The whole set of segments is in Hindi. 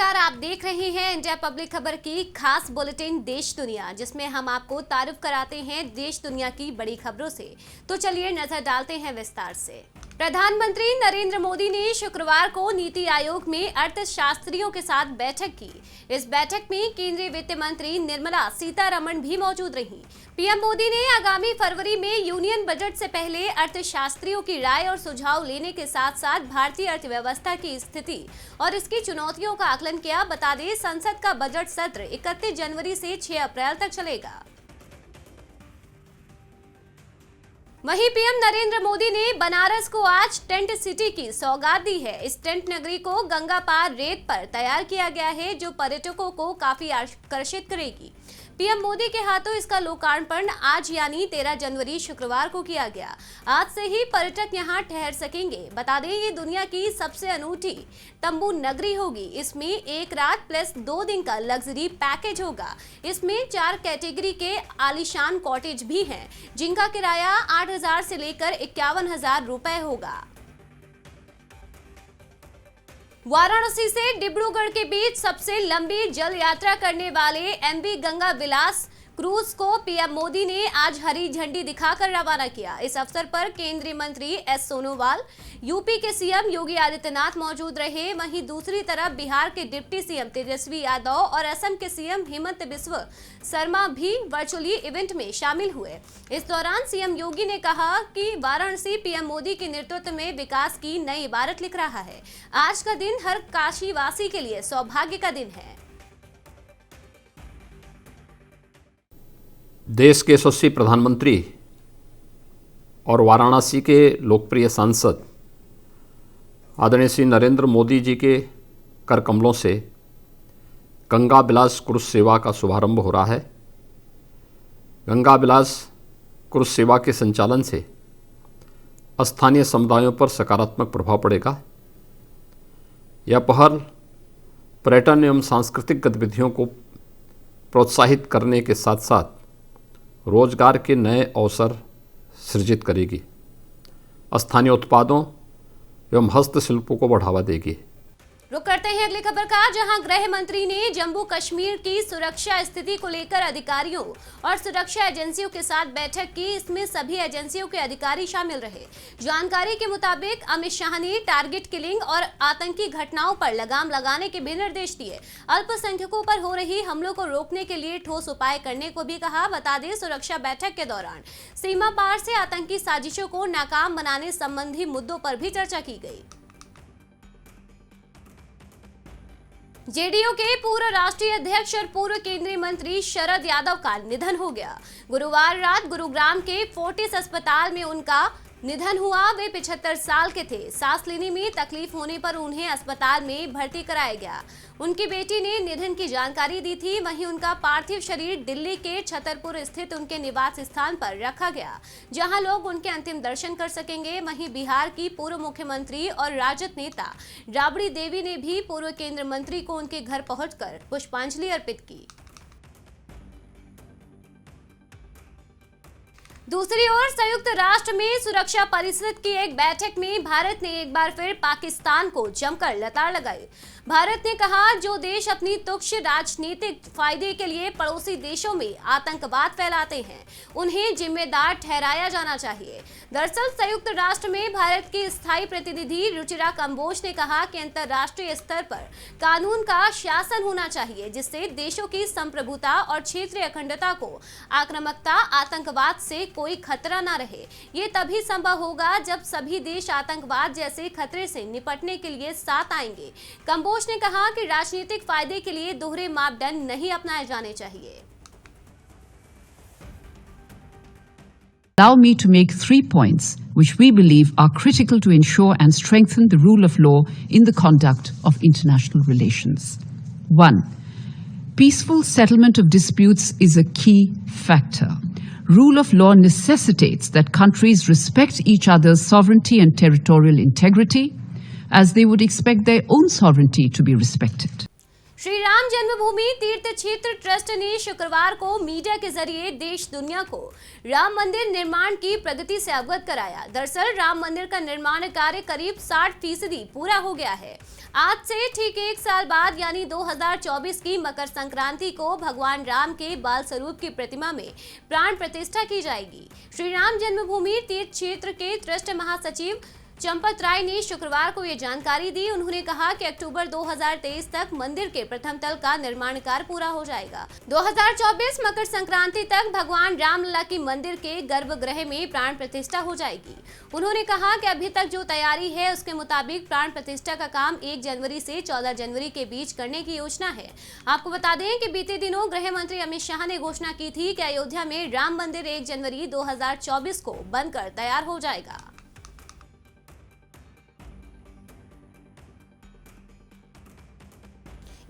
नमस्कार, आप देख रहे हैं इंडिया पब्लिक खबर की खास बुलेटिन देश दुनिया, जिसमें हम आपको तारुफ कराते हैं देश दुनिया की बड़ी खबरों से। तो चलिए नजर डालते हैं विस्तार से। प्रधानमंत्री नरेंद्र मोदी ने शुक्रवार को नीति आयोग में अर्थशास्त्रियों के साथ बैठक की। इस बैठक में केंद्रीय वित्त मंत्री निर्मला सीतारमण भी मौजूद रहीं। पीएम मोदी ने आगामी फरवरी में यूनियन बजट से पहले अर्थशास्त्रियों की राय और सुझाव लेने के साथ साथ भारतीय अर्थव्यवस्था की स्थिति और इसकी चुनौतियों का आकलन किया। बता दें, संसद का बजट सत्र 31 जनवरी से 6 अप्रैल तक चलेगा। वहीं पीएम नरेंद्र मोदी ने बनारस को आज टेंट सिटी की सौगात दी है। इस टेंट नगरी को गंगा पार रेत पर तैयार किया गया है, जो पर्यटकों को काफी आकर्षित करेगी। पीएम मोदी के हाथों इसका लोकार्पण आज यानी 13 जनवरी शुक्रवार को किया गया। आज से ही पर्यटक यहां ठहर सकेंगे। बता दें, ये दुनिया की सबसे अनूठी तंबू नगरी होगी। इसमें 1 रात प्लस 2 दिन का लग्जरी पैकेज होगा। इसमें 4 कैटेगरी के आलीशान कॉटेज भी हैं, जिनका किराया 8,000 से लेकर 51,000 रुपए होगा। वाराणसी से डिब्रूगढ़ के बीच सबसे लंबी जल यात्रा करने वाले एमवी गंगा विलास क्रूज को पीएम मोदी ने आज हरी झंडी दिखाकर रवाना किया। इस अवसर पर केंद्रीय मंत्री एस सोनोवाल, यूपी के सीएम योगी आदित्यनाथ मौजूद रहे। वहीं दूसरी तरफ बिहार के डिप्टी सीएम तेजस्वी यादव और असम के सीएम हेमंत बिस्वा शर्मा भी वर्चुअली इवेंट में शामिल हुए। इस दौरान सीएम योगी ने कहा कि वाराणसी पीएम मोदी के नेतृत्व में विकास की नई इबारत लिख रहा है। आज का दिन हर काशीवासी के लिए सौभाग्य का दिन है। देश के यशस्वी प्रधानमंत्री और वाराणसी के लोकप्रिय सांसद आदरणीय श्री नरेंद्र मोदी जी के कर कमलों से गंगा विलास क्रूज सेवा का शुभारंभ हो रहा है। गंगा विलास क्रूज सेवा के संचालन से स्थानीय समुदायों पर सकारात्मक प्रभाव पड़ेगा। यह पहल पर्यटन एवं सांस्कृतिक गतिविधियों को प्रोत्साहित करने के साथ साथ रोजगार के नए अवसर सृजित करेगी, स्थानीय उत्पादों एवं हस्तशिल्पों को बढ़ावा देगी। रुक करते हैं अगली खबर का, जहां गृह मंत्री ने जम्मू कश्मीर की सुरक्षा स्थिति को लेकर अधिकारियों और सुरक्षा एजेंसियों के साथ बैठक की। इसमें सभी एजेंसियों के अधिकारी शामिल रहे। जानकारी के मुताबिक अमित शाह ने टारगेट किलिंग और आतंकी घटनाओं पर लगाम लगाने के भी निर्देश दिए। अल्पसंख्यकों पर हो रही हमलों को रोकने के लिए ठोस उपाय करने को भी कहा। बता दें, सुरक्षा बैठक के दौरान सीमा पार से आतंकी साजिशों को नाकाम बनाने संबंधी मुद्दों पर भी चर्चा की गई। जेडीयू के पूर्व राष्ट्रीय अध्यक्ष और पूर्व केंद्रीय मंत्री शरद यादव का निधन हो गया। गुरुवार रात गुरुग्राम के फोर्टिस अस्पताल में उनका निधन हुआ। वे 75 साल के थे। सांस लेने में तकलीफ होने पर उन्हें अस्पताल में भर्ती कराया गया। उनकी बेटी ने निधन की जानकारी दी थी। वहीं उनका पार्थिव शरीर दिल्ली के छतरपुर स्थित उनके निवास स्थान पर रखा गया, जहां लोग उनके अंतिम दर्शन कर सकेंगे। वहीं बिहार की पूर्व मुख्यमंत्री और राजद नेता राबड़ी देवी ने भी पूर्व केंद्रीय मंत्री को उनके घर पहुंचकर पुष्पांजलि अर्पित की। दूसरी ओर संयुक्त राष्ट्र में सुरक्षा परिषद की एक बैठक में भारत ने एक बार फिर पाकिस्तान को जमकर लताड़ लगाई। भारत ने कहा, जो देश अपनी तुच्छ राजनीतिक फायदे के लिए पड़ोसी देशों में आतंकवाद फैलाते हैं, उन्हें जिम्मेदार ठहराया जाना चाहिए। दरअसल संयुक्त राष्ट्र में भारत की स्थायी प्रतिनिधि रुचिरा कंबोज ने कहा कि अंतर्राष्ट्रीय स्तर पर कानून का शासन होना चाहिए, जिससे देशों की संप्रभुता और क्षेत्रीय अखंडता को आक्रामकता, आतंकवाद से कोई खतरा न रहे। ये तभी संभव होगा जब सभी देश आतंकवाद जैसे खतरे से निपटने के लिए साथ आएंगे। कंबोज ने कहा कि राजनीतिक फायदे के लिए दोहरे मापदंड नहीं अपनाए जाने चाहिए। Allow me to make 3 points which we believe are critical to ensure and strengthen the rule of law in the conduct of international relations. 1. Peaceful settlement of disputes is a key factor. Rule of law necessitates that countries respect each other's sovereignty and territorial integrity, as they would expect their own sovereignty to be respected. Shri Ram Janmabhoomi Teerth क्षेत्र ट्रस्ट ने शुक्रवार को मीडिया के जरिए देश दुनिया को राम मंदिर निर्माण की प्रगति से अवगत कराया। दरअसल राम मंदिर का निर्माण कार्य करीब 60% पूरा हो गया है। आज से ठीक 1 साल बाद यानी 2024 की मकर संक्रांति को भगवान राम के बाल स्वरूप की प्रतिमा में प्राण प्रतिष्ठा की जाएगी। श्री राम जन्मभूमि तीर्थ क्षेत्र के ट्रस्ट महासचिव चंपत राय ने शुक्रवार को ये जानकारी दी। उन्होंने कहा कि अक्टूबर 2023 तक मंदिर के प्रथम तल का निर्माण कार्य पूरा हो जाएगा। 2024 मकर संक्रांति तक भगवान रामलला की मंदिर के गर्भगृह में प्राण प्रतिष्ठा हो जाएगी। उन्होंने कहा कि अभी तक जो तैयारी है उसके मुताबिक प्राण प्रतिष्ठा का काम 1 जनवरी से 14 जनवरी के बीच करने की योजना है। आपको बता दें कि बीते दिनों गृह मंत्री अमित शाह ने घोषणा की थी कि अयोध्या में राम मंदिर 1 जनवरी 2024 को बनकर तैयार हो जाएगा।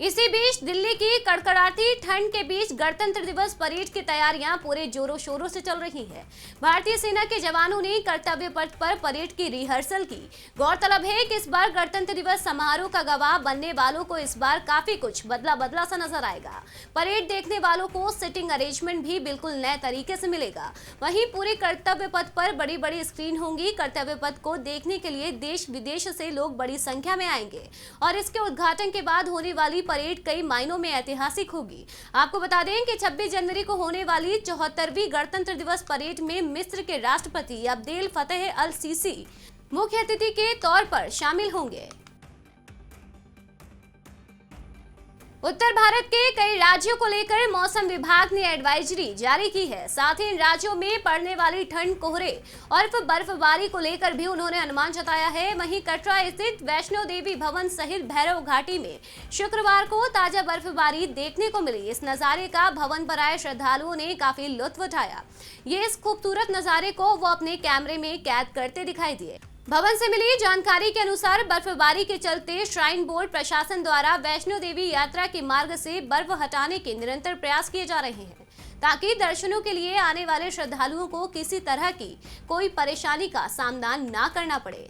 इसी बीच दिल्ली की कड़कड़ाती ठंड के बीच गणतंत्र दिवस परेड की तैयारियां पूरे जोरों शोरों से चल रही है। भारतीय सेना के जवानों ने कर्तव्य पथ पर परेड की रिहर्सल की। गौरतलब है कि इस बार गणतंत्र दिवस समारोह का गवाह बनने वालों को इस बार काफी कुछ बदला सा नजर आएगा। परेड देखने वालों को सिटिंग अरेंजमेंट भी बिल्कुल नए तरीके से मिलेगा। वहीं पूरे कर्तव्य पथ पर बड़ी बड़ी स्क्रीन होंगी। कर्तव्य पथ को देखने के लिए देश विदेश से लोग बड़ी संख्या में आएंगे और इसके उद्घाटन के बाद होने वाली परेड कई मायनों में ऐतिहासिक होगी। आपको बता दें कि 26 जनवरी को होने वाली 74वीं गणतंत्र दिवस परेड में मिस्र के राष्ट्रपति अब्देल फतेह अल सीसी मुख्य अतिथि के तौर पर शामिल होंगे। उत्तर भारत के कई राज्यों को लेकर मौसम विभाग ने एडवाइजरी जारी की है। साथ ही इन राज्यों में पड़ने वाली ठंड, कोहरे और बर्फबारी को लेकर भी उन्होंने अनुमान जताया है। वहीं कटरा स्थित वैष्णो देवी भवन सहित भैरव घाटी में शुक्रवार को ताजा बर्फबारी देखने को मिली। इस नजारे का भवन पर आए श्रद्धालुओं ने काफी लुत्फ उठाया। ये इस खूबसूरत नजारे को वो अपने कैमरे में कैद करते दिखाई दिए। भवन से मिली जानकारी के अनुसार बर्फबारी के चलते श्राइन बोर्ड प्रशासन द्वारा वैष्णो देवी यात्रा के मार्ग से बर्फ हटाने के निरंतर प्रयास किए जा रहे हैं ताकि दर्शनों के लिए आने वाले श्रद्धालुओं को किसी तरह की कोई परेशानी का सामना ना करना पड़े।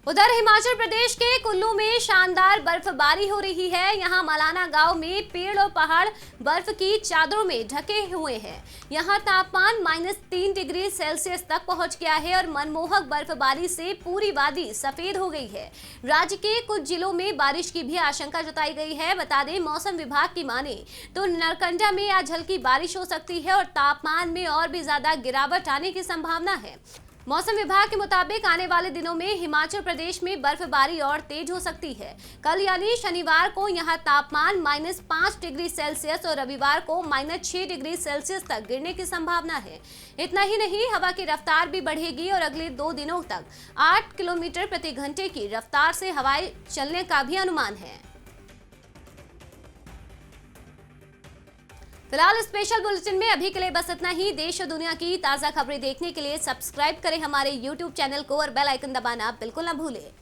उधर हिमाचल प्रदेश के कुल्लू में शानदार बर्फबारी हो रही है। यहाँ मलाना गांव में पेड़ और पहाड़ बर्फ की चादरों में ढके हुए हैं। यहाँ तापमान -3 डिग्री सेल्सियस तक पहुँच गया है और मनमोहक बर्फबारी से पूरी वादी सफेद हो गई है। राज्य के कुछ जिलों में बारिश की भी आशंका जताई गई है। बता दें, मौसम विभाग की माने तो नरकंडा में आज हल्की बारिश हो सकती है और तापमान में और भी ज्यादा गिरावट आने की संभावना है। मौसम विभाग के मुताबिक आने वाले दिनों में हिमाचल प्रदेश में बर्फबारी और तेज हो सकती है। कल यानी शनिवार को यहां तापमान -5 डिग्री सेल्सियस और रविवार को -6 डिग्री सेल्सियस तक गिरने की संभावना है। इतना ही नहीं, हवा की रफ्तार भी बढ़ेगी और अगले 2 दिनों तक 8 किलोमीटर प्रति घंटे की रफ्तार से हवाएं चलने का भी अनुमान है। फिलहाल स्पेशल बुलेटिन में अभी के लिए बस इतना ही। देश और दुनिया की ताज़ा खबरें देखने के लिए सब्सक्राइब करें हमारे YouTube चैनल को और बेल आइकन दबाना बिल्कुल ना भूलें।